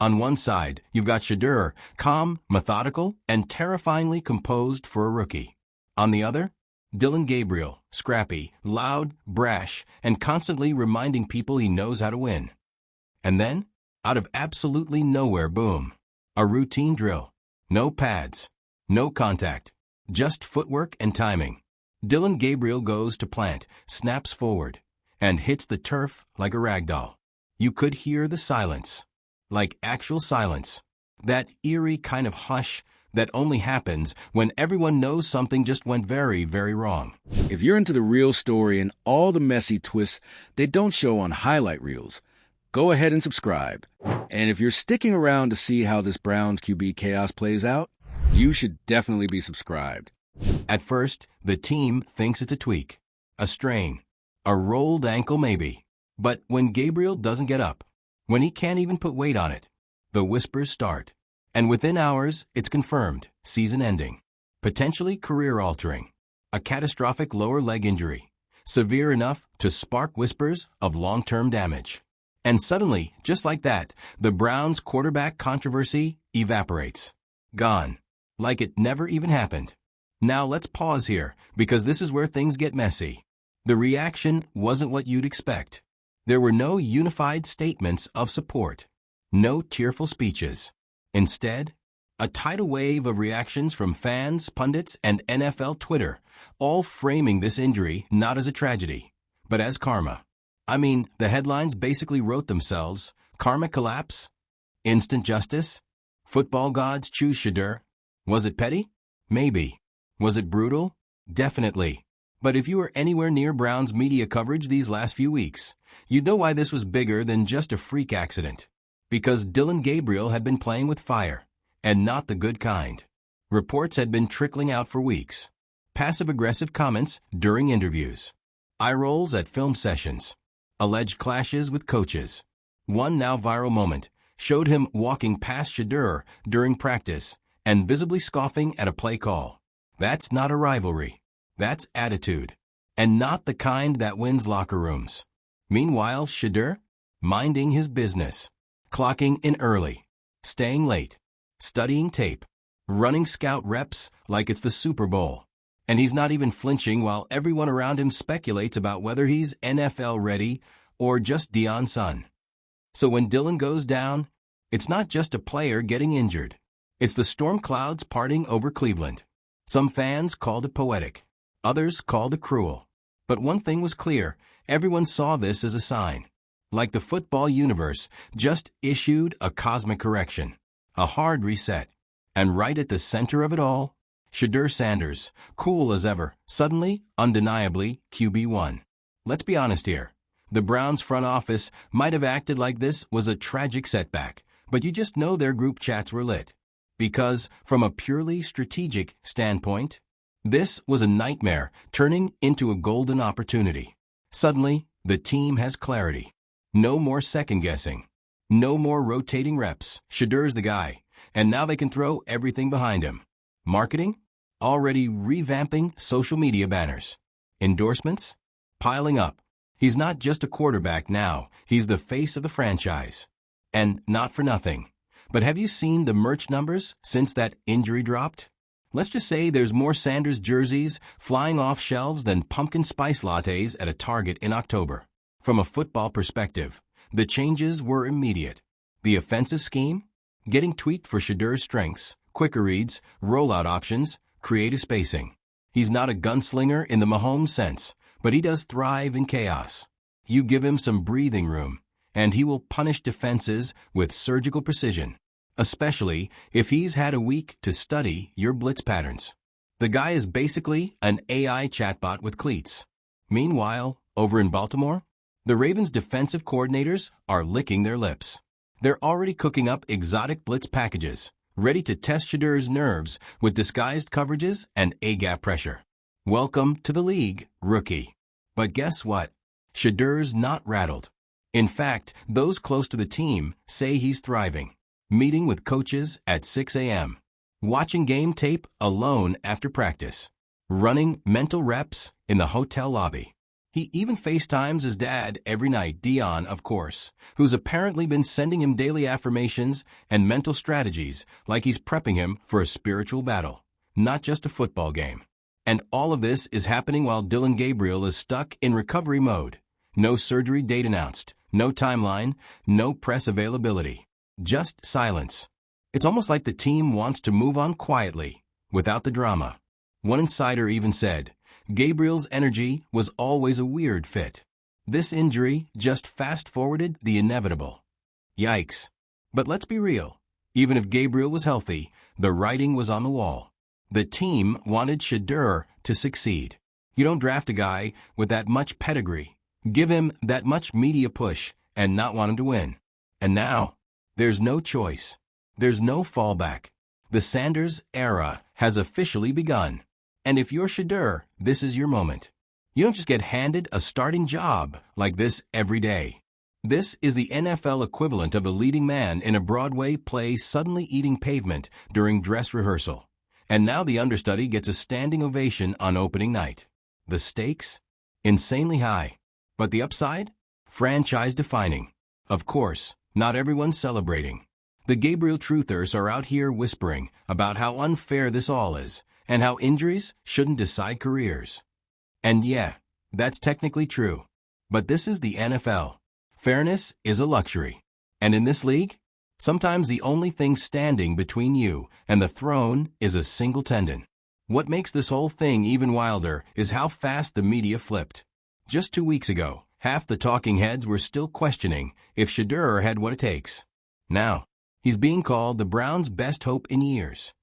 On one side, you've got Shedeur, calm, methodical, and terrifyingly composed for a rookie. On the other, Dillon Gabriel, scrappy, loud, brash, and constantly reminding people he knows how to win. And then, out of absolutely nowhere, boom. A routine drill. No pads. No contact. Just footwork and timing. Dillon Gabriel goes to plant, snaps forward, and hits the turf like a ragdoll. You could hear the silence. Like actual silence. That eerie kind of hush that only happens when everyone knows something just went very, very wrong. If you're into the real story and all the messy twists they don't show on highlight reels, go ahead and subscribe. And if you're sticking around to see how this Browns QB chaos plays out, you should definitely be subscribed. At first, the team thinks it's a tweak, a strain, a rolled ankle maybe. But when Gabriel doesn't get up, when he can't even put weight on it, the whispers start. And within hours, it's confirmed, season-ending, potentially career-altering, a catastrophic lower leg injury, severe enough to spark whispers of long-term damage. And suddenly, just like that, the Browns' quarterback controversy evaporates. Gone. Like it never even happened. Now let's pause here, because this is where things get messy. The reaction wasn't what you'd expect. There were no unified statements of support. No tearful speeches. Instead, a tidal wave of reactions from fans, pundits, and NFL Twitter, all framing this injury not as a tragedy, but as karma. I mean, the headlines basically wrote themselves: karma collapse, instant justice, football gods choose Shedeur. Was it petty? Maybe. Was it brutal? Definitely. But if you were anywhere near Browns media coverage these last few weeks, you'd know why this was bigger than just a freak accident. Because Dillon Gabriel had been playing with fire, and not the good kind. Reports had been trickling out for weeks. Passive-aggressive comments during interviews. Eye rolls at film sessions. Alleged clashes with coaches. One now viral moment showed him walking past Shedeur during practice and visibly scoffing at a play call. That's not a rivalry. That's attitude. And not the kind that wins locker rooms. Meanwhile, Shedeur, minding his business. Clocking in early. Staying late. Studying tape. Running scout reps like it's the Super Bowl. And he's not even flinching while everyone around him speculates about whether he's NFL ready or just Deion's son. So when Dillon goes down, it's not just a player getting injured. It's the storm clouds parting over Cleveland. Some fans called it poetic. Others called it cruel. But one thing was clear. Everyone saw this as a sign. Like the football universe just issued a cosmic correction. A hard reset. And right at the center of it all, Shedeur Sanders, cool as ever, suddenly, undeniably, QB1. Let's be honest here. The Browns front office might have acted like this was a tragic setback, but you just know their group chats were lit. Because, from a purely strategic standpoint, this was a nightmare turning into a golden opportunity. Suddenly, the team has clarity. No more second-guessing. No more rotating reps. Shedeur's the guy, and now they can throw everything behind him. Marketing? Already revamping social media banners. Endorsements? Piling up. He's not just a quarterback now, he's the face of the franchise. And not for nothing. But have you seen the merch numbers since that injury dropped? Let's just say there's more Sanders jerseys flying off shelves than pumpkin spice lattes at a Target in October. From a football perspective, the changes were immediate. The offensive scheme? Getting tweaked for Shedeur's strengths, quicker reads, rollout options, creative spacing. He's not a gunslinger in the Mahomes sense, but he does thrive in chaos. You give him some breathing room, and he will punish defenses with surgical precision, especially if he's had a week to study your blitz patterns. The guy is basically an AI chatbot with cleats. Meanwhile, over in Baltimore, the Ravens' defensive coordinators are licking their lips. They're already cooking up exotic blitz packages, ready to test Shedeur's nerves with disguised coverages and A-gap pressure. Welcome to the league, rookie. But guess what? Shedeur's not rattled. In fact, those close to the team say he's thriving. Meeting with coaches at 6 a.m. Watching game tape alone after practice. Running mental reps in the hotel lobby. He even FaceTimes his dad every night, Dillon, of course, who's apparently been sending him daily affirmations and mental strategies like he's prepping him for a spiritual battle, not just a football game. And all of this is happening while Dillon Gabriel is stuck in recovery mode. No surgery date announced, no timeline, no press availability. Just silence. It's almost like the team wants to move on quietly, without the drama. One insider even said, Gabriel's energy was always a weird fit. This injury just fast-forwarded the inevitable. Yikes. But let's be real. Even if Gabriel was healthy, the writing was on the wall. The team wanted Shedeur to succeed. You don't draft a guy with that much pedigree, give him that much media push, and not want him to win. And now, there's no choice. There's no fallback. The Sanders era has officially begun. And if you're Shedeur, this is your moment. You don't just get handed a starting job like this every day. This is the NFL equivalent of a leading man in a Broadway play suddenly eating pavement during dress rehearsal. And now the understudy gets a standing ovation on opening night. The stakes? Insanely high. But the upside? Franchise-defining. Of course, not everyone's celebrating. The Gabriel truthers are out here whispering about how unfair this all is, and how injuries shouldn't decide careers. And yeah, that's technically true. But this is the NFL. Fairness is a luxury. And in this league, sometimes the only thing standing between you and the throne is a single tendon. What makes this whole thing even wilder is how fast the media flipped. Just 2 weeks ago, half the talking heads were still questioning if Shedeur had what it takes. Now, he's being called the Browns' best hope in years.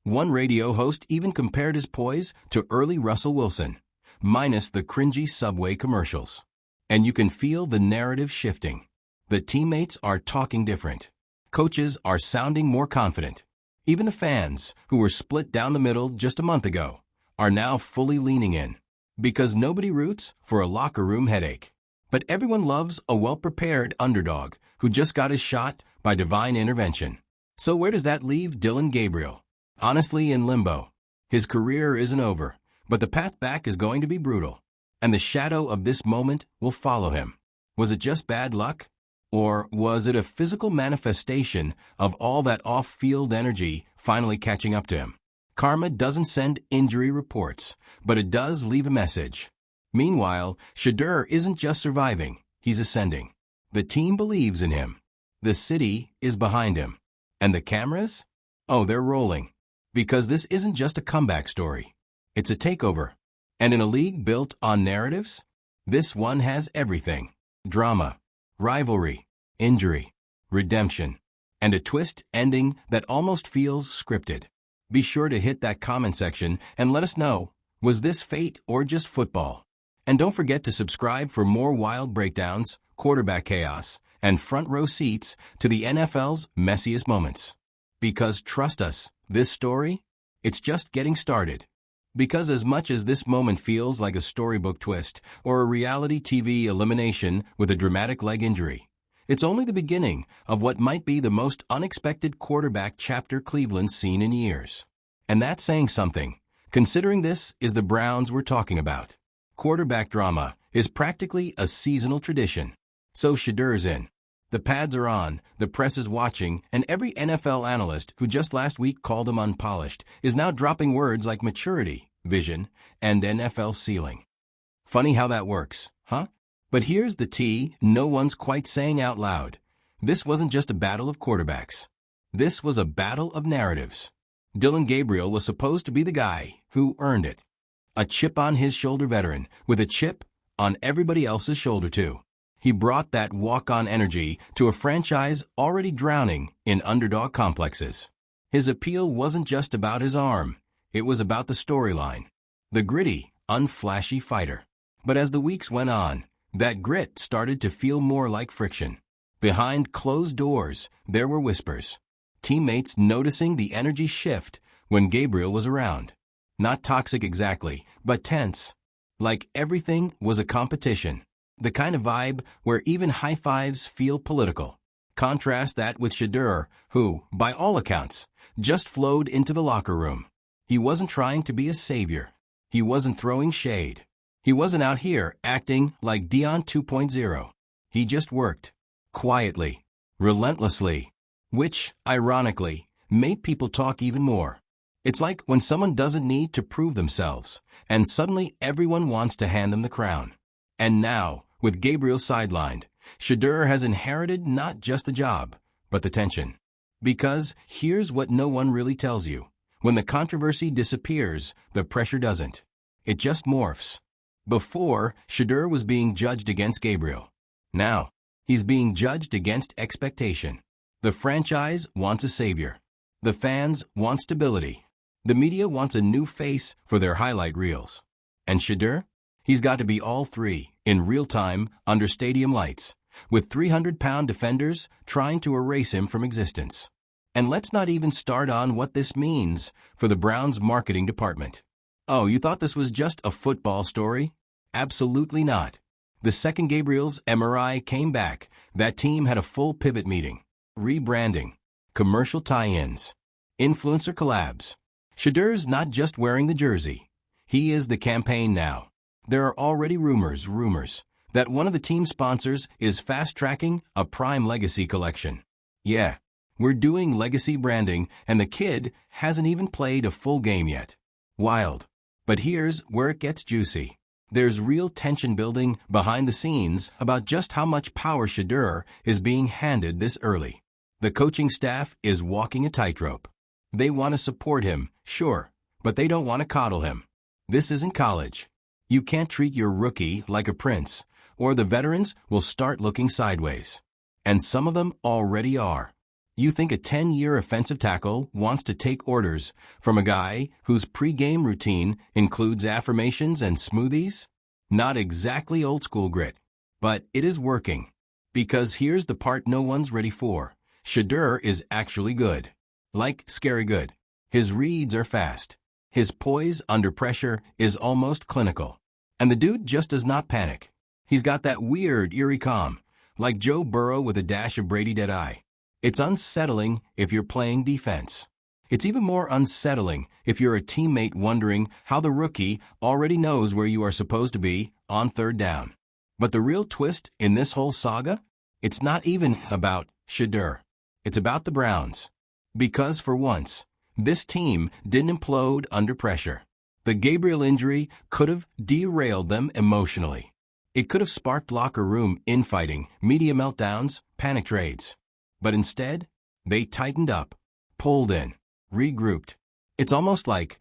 One radio host even compared his poise to early Russell Wilson, minus the cringy Subway commercials. And you can feel the narrative shifting. The teammates are talking different. Coaches are sounding more confident. Even the fans, who were split down the middle just a month ago, are now fully leaning in. Because nobody roots for a locker room headache. But everyone loves a well-prepared underdog who just got his shot by divine intervention. So where does that leave Dillon Gabriel? Honestly, in limbo. His career isn't over, but the path back is going to be brutal. And the shadow of this moment will follow him. Was it just bad luck? Or was it a physical manifestation of all that off-field energy finally catching up to him? Karma doesn't send injury reports, but it does leave a message. Meanwhile, Shedeur isn't just surviving, he's ascending. The team believes in him. The city is behind him. And the cameras? Oh, they're rolling. Because this isn't just a comeback story. It's a takeover. And in a league built on narratives, this one has everything. Drama, rivalry, injury, redemption, and a twist ending that almost feels scripted. Be sure to hit that comment section and let us know, was this fate or just football? And don't forget to subscribe for more wild breakdowns, quarterback chaos, and front row seats to the NFL's messiest moments. Because trust us, this story, it's just getting started. Because as much as this moment feels like a storybook twist or a reality TV elimination with a dramatic leg injury, it's only the beginning of what might be the most unexpected quarterback chapter Cleveland's seen in years. And that's saying something, considering this is the Browns we're talking about. Quarterback drama is practically a seasonal tradition. So Shedeur's in. The pads are on, the press is watching, and every NFL analyst who just last week called him unpolished is now dropping words like maturity, vision, and NFL ceiling. Funny how that works, huh? But here's the tea no one's quite saying out loud. This wasn't just a battle of quarterbacks. This was a battle of narratives. Dillon Gabriel was supposed to be the guy who earned it. A chip-on-his-shoulder veteran with a chip on everybody else's shoulder too. He brought that walk-on energy to a franchise already drowning in underdog complexes. His appeal wasn't just about his arm. It was about the storyline. The gritty, unflashy fighter. But as the weeks went on, that grit started to feel more like friction. Behind closed doors, there were whispers. Teammates noticing the energy shift when Gabriel was around. Not toxic exactly, but tense. Like everything was a competition. The kind of vibe where even high fives feel political. Contrast that with Shedeur, who, by all accounts, just flowed into the locker room. He wasn't trying to be a savior. He wasn't throwing shade. He wasn't out here acting like Dion 2.0. He just worked. Quietly. Relentlessly. Which, ironically, made people talk even more. It's like when someone doesn't need to prove themselves, and suddenly everyone wants to hand them the crown. And now, with Gabriel sidelined, Shedeur has inherited not just the job, but the tension. Because here's what no one really tells you. When the controversy disappears, the pressure doesn't. It just morphs. Before, Shedeur was being judged against Gabriel. Now, he's being judged against expectation. The franchise wants a savior. The fans want stability. The media wants a new face for their highlight reels. And Shedeur? He's got to be all three, in real time, under stadium lights, with 300-pound defenders trying to erase him from existence. And let's not even start on what this means for the Browns' marketing department. Oh, you thought this was just a football story? Absolutely not. The second Gabriel's MRI came back, that team had a full pivot meeting. Rebranding. Commercial tie-ins. Influencer collabs. Shedeur's not just wearing the jersey. He is the campaign now. There are already rumors, that one of the team sponsors is fast-tracking a Prime Legacy collection. Yeah, we're doing legacy branding, and the kid hasn't even played a full game yet. Wild. But here's where it gets juicy. There's real tension building behind the scenes about just how much power Shedeur is being handed this early. The coaching staff is walking a tightrope. They want to support him, sure, but they don't want to coddle him. This isn't college. You can't treat your rookie like a prince, or the veterans will start looking sideways. And some of them already are. You think a 10-year offensive tackle wants to take orders from a guy whose pre-game routine includes affirmations and smoothies? Not exactly old-school grit. But it is working. Because here's the part no one's ready for. Shedeur is actually good. Like scary good. His reads are fast. His poise under pressure is almost clinical. And the dude just does not panic. He's got that weird, eerie calm, like Joe Burrow with a dash of Brady Deadeye. It's unsettling if you're playing defense. It's even more unsettling if you're a teammate wondering how the rookie already knows where you are supposed to be on third down. But the real twist in this whole saga? It's not even about Shedeur. It's about the Browns. Because for once, this team didn't implode under pressure. The Gabriel injury could have derailed them emotionally. It could have sparked locker room infighting, media meltdowns, panic trades. But instead, they tightened up, pulled in, regrouped. It's almost like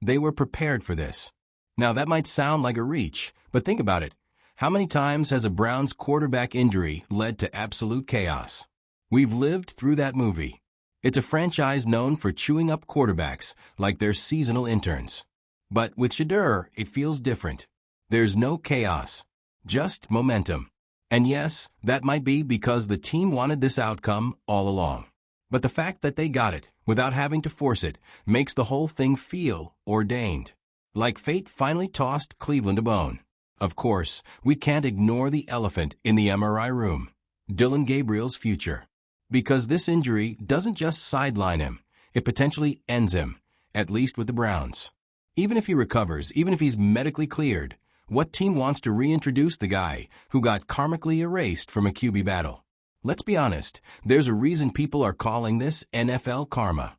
they were prepared for this. Now that might sound like a reach, but think about it. How many times has a Browns quarterback injury led to absolute chaos? We've lived through that movie. It's a franchise known for chewing up quarterbacks like they're seasonal interns. But with Shedeur, it feels different. There's no chaos, just momentum. And yes, that might be because the team wanted this outcome all along. But the fact that they got it, without having to force it, makes the whole thing feel ordained. Like fate finally tossed Cleveland a bone. Of course, we can't ignore the elephant in the MRI room. Dillon Gabriel's future. Because this injury doesn't just sideline him, it potentially ends him, at least with the Browns. Even if he recovers, even if he's medically cleared, what team wants to reintroduce the guy who got karmically erased from a QB battle? Let's be honest, there's a reason people are calling this NFL karma.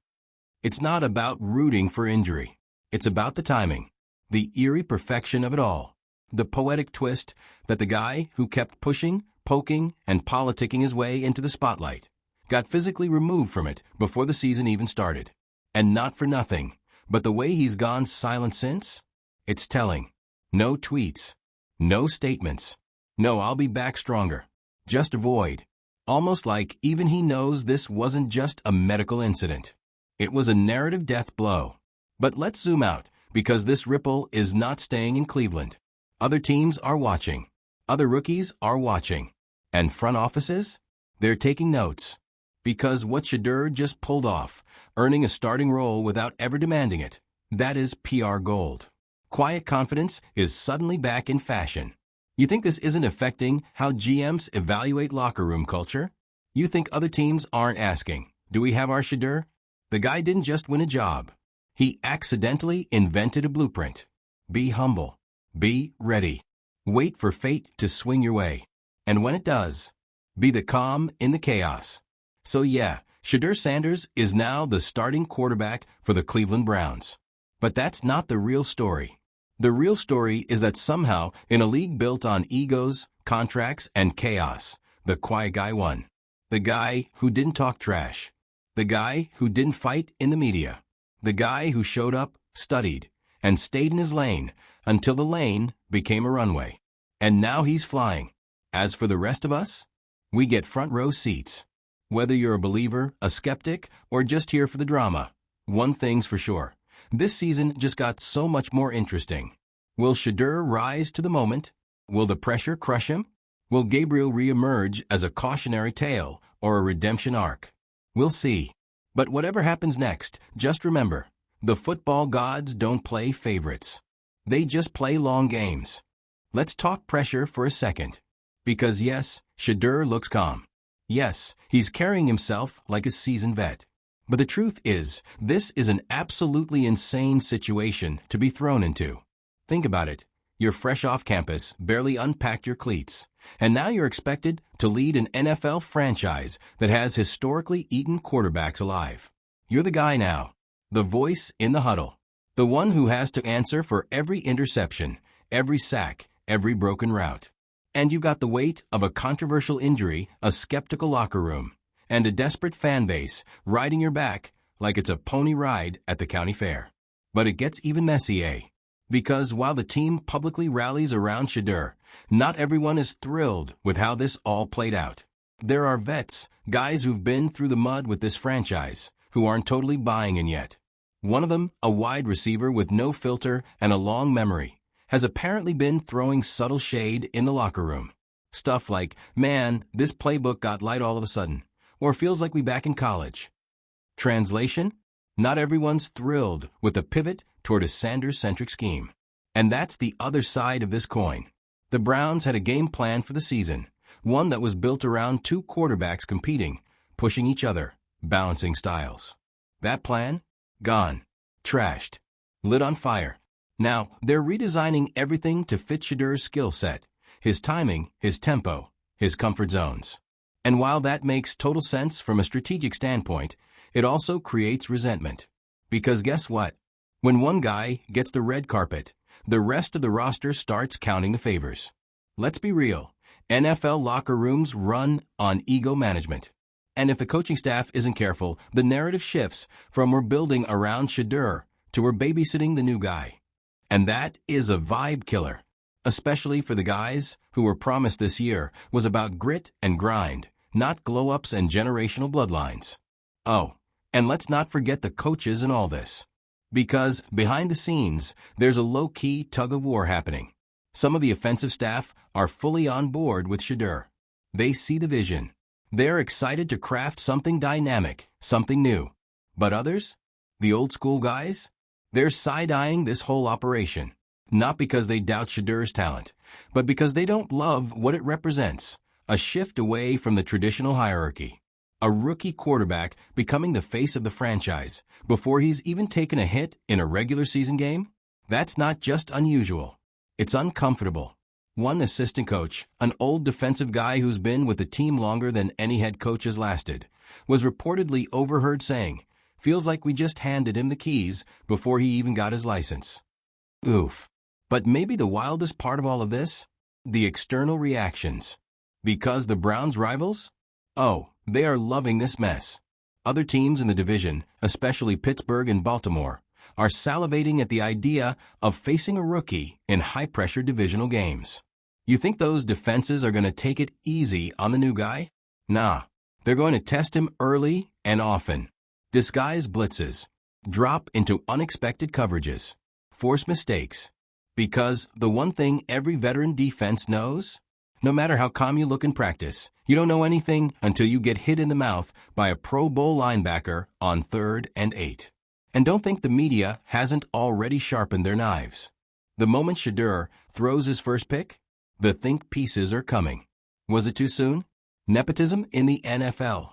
It's not about rooting for injury. It's about the timing, the eerie perfection of it all, the poetic twist that the guy who kept pushing, poking, and politicking his way into the spotlight got physically removed from it before the season even started. And not for nothing, but the way he's gone silent since? It's telling. No tweets. No statements. No, I'll be back stronger. Just a void. Almost like even he knows this wasn't just a medical incident. It was a narrative death blow. But let's zoom out, because this ripple is not staying in Cleveland. Other teams are watching. Other rookies are watching. And front offices? They're taking notes. Because what Shedeur just pulled off, earning a starting role without ever demanding it, that is PR gold. Quiet confidence is suddenly back in fashion. You think this isn't affecting how GMs evaluate locker room culture? You think other teams aren't asking, do we have our Shedeur? The guy didn't just win a job. He accidentally invented a blueprint. Be humble. Be ready. Wait for fate to swing your way. And when it does, be the calm in the chaos. So yeah, Shedeur Sanders is now the starting quarterback for the Cleveland Browns. But that's not the real story. The real story is that somehow, in a league built on egos, contracts, and chaos, the quiet guy won. The guy who didn't talk trash. The guy who didn't fight in the media. The guy who showed up, studied, and stayed in his lane until the lane became a runway. And now he's flying. As for the rest of us, we get front row seats. Whether you're a believer, a skeptic, or just here for the drama, one thing's for sure. This season just got so much more interesting. Will Shedeur rise to the moment? Will the pressure crush him? Will Gabriel re-emerge as a cautionary tale or a redemption arc? We'll see. But whatever happens next, just remember, the football gods don't play favorites. They just play long games. Let's talk pressure for a second. Because yes, Shedeur looks calm. Yes, he's carrying himself like a seasoned vet. But the truth is, this is an absolutely insane situation to be thrown into. Think about it. You're fresh off campus, barely unpacked your cleats, and now you're expected to lead an NFL franchise that has historically eaten quarterbacks alive. You're the guy now, the voice in the huddle, the one who has to answer for every interception, every sack, every broken route. And you've got the weight of a controversial injury, a skeptical locker room, and a desperate fan base riding your back like it's a pony ride at the county fair. But it gets even messy, eh? Because while the team publicly rallies around Shedeur, not everyone is thrilled with how this all played out. There are vets, guys who've been through the mud with this franchise, who aren't totally buying in yet. One of them, a wide receiver with no filter and a long memory, has apparently been throwing subtle shade in the locker room. Stuff like, man, this playbook got light all of a sudden, or feels like we back in college. Translation? Not everyone's thrilled with the pivot toward a Sanders-centric scheme. And that's the other side of this coin. The Browns had a game plan for the season, one that was built around two quarterbacks competing, pushing each other, balancing styles. That plan? Gone. Trashed. Lit on fire. Now, they're redesigning everything to fit Shedeur's skill set, his timing, his tempo, his comfort zones. And while that makes total sense from a strategic standpoint, it also creates resentment. Because guess what? When one guy gets the red carpet, the rest of the roster starts counting the favors. Let's be real. NFL locker rooms run on ego management. And if the coaching staff isn't careful, the narrative shifts from we're building around Shedeur to we're babysitting the new guy. And that is a vibe killer, especially for the guys who were promised this year was about grit and grind, not glow-ups and generational bloodlines. Oh, and let's not forget the coaches in all this. Because behind the scenes, there's a low-key tug-of-war happening. Some of the offensive staff are fully on board with Shedeur. They see the vision. They're excited to craft something dynamic, something new. But others, the old-school guys, they're side-eyeing this whole operation. Not because they doubt Shedeur's talent, but because they don't love what it represents, a shift away from the traditional hierarchy. A rookie quarterback becoming the face of the franchise before he's even taken a hit in a regular season game? That's not just unusual. It's uncomfortable. One assistant coach, an old defensive guy who's been with the team longer than any head coach has lasted, was reportedly overheard saying, "Feels like we just handed him the keys before he even got his license." Oof. But maybe the wildest part of all of this? The external reactions. Because the Browns' rivals? Oh, they are loving this mess. Other teams in the division, especially Pittsburgh and Baltimore, are salivating at the idea of facing a rookie in high-pressure divisional games. You think those defenses are going to take it easy on the new guy? Nah, they're going to test him early and often. Disguise blitzes, drop into unexpected coverages, force mistakes. Because the one thing every veteran defense knows? No matter how calm you look in practice, you don't know anything until you get hit in the mouth by a Pro Bowl linebacker on 3rd and 8. And don't think the media hasn't already sharpened their knives. The moment Shedeur throws his first pick, the think pieces are coming. Was it too soon? Nepotism in the NFL.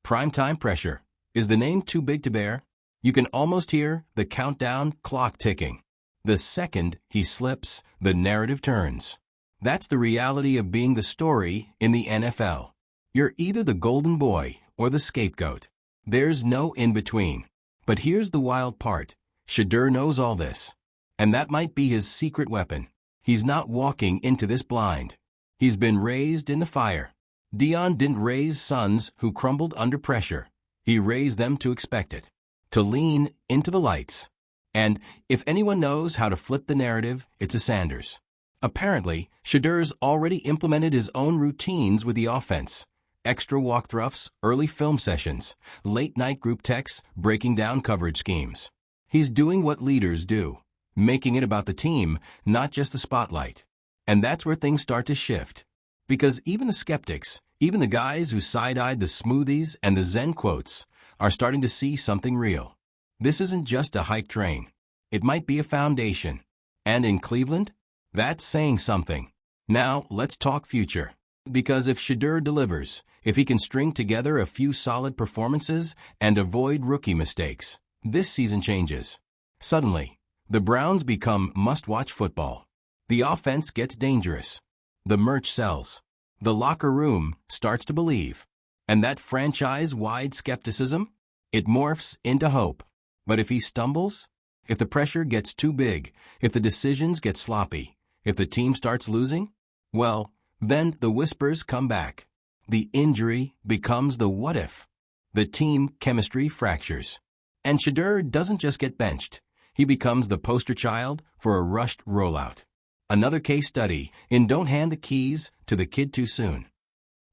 Primetime pressure. Is the name too big to bear? You can almost hear the countdown clock ticking. The second he slips, the narrative turns. That's the reality of being the story in the NFL. You're either the golden boy or the scapegoat. There's no in-between. But here's the wild part. Shedeur knows all this. And that might be his secret weapon. He's not walking into this blind. He's been raised in the fire. Dillon didn't raise sons who crumbled under pressure. He raised them to expect it, to lean into the lights. And if anyone knows how to flip the narrative, it's a Sanders. Apparently, Shedeur's already implemented his own routines with the offense. Extra walkthroughs, early film sessions, late-night group texts, breaking down coverage schemes. He's doing what leaders do, making it about the team, not just the spotlight. And that's where things start to shift. Because even the skeptics, even the guys who side-eyed the smoothies and the Zen quotes, are starting to see something real. This isn't just a hype train. It might be a foundation. And in Cleveland, that's saying something. Now, let's talk future. Because if Shedeur delivers, if he can string together a few solid performances and avoid rookie mistakes, this season changes. Suddenly, the Browns become must-watch football. The offense gets dangerous. The merch sells. The locker room starts to believe. And that franchise-wide skepticism, it morphs into hope. But if he stumbles, if the pressure gets too big, if the decisions get sloppy, if the team starts losing, well, then the whispers come back. The injury becomes the what if. The team chemistry fractures. And Shedeur doesn't just get benched. He becomes the poster child for a rushed rollout. Another case study in don't hand the keys to the kid too soon.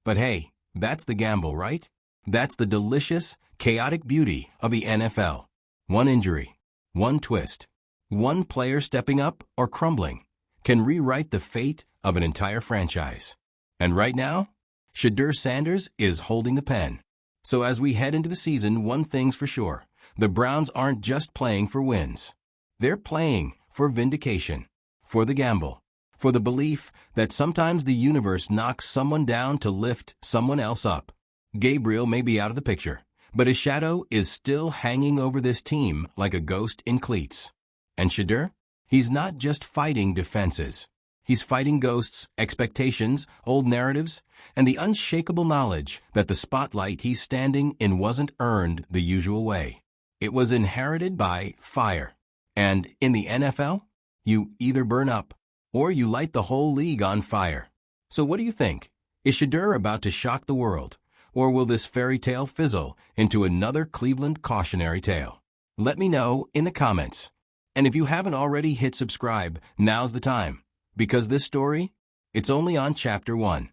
But hey, that's the gamble, right? That's the delicious, chaotic beauty of the NFL. One injury, one twist, one player stepping up or crumbling can rewrite the fate of an entire franchise. And right now, Shedeur Sanders is holding the pen. So as we head into the season, one thing's for sure. The Browns aren't just playing for wins. They're playing for vindication, for the gamble, for the belief that sometimes the universe knocks someone down to lift someone else up. Gabriel may be out of the picture, but his shadow is still hanging over this team like a ghost in cleats. And Shedeur? He's not just fighting defenses. He's fighting ghosts, expectations, old narratives, and the unshakable knowledge that the spotlight he's standing in wasn't earned the usual way. It was inherited by fire. And in the NFL, you either burn up or you light the whole league on fire. So what do you think? Is Shedeur about to shock the world? Or will this fairy tale fizzle into another Cleveland cautionary tale? Let me know in the comments. And if you haven't already hit subscribe, now's the time. Because this story, it's only on Chapter 1.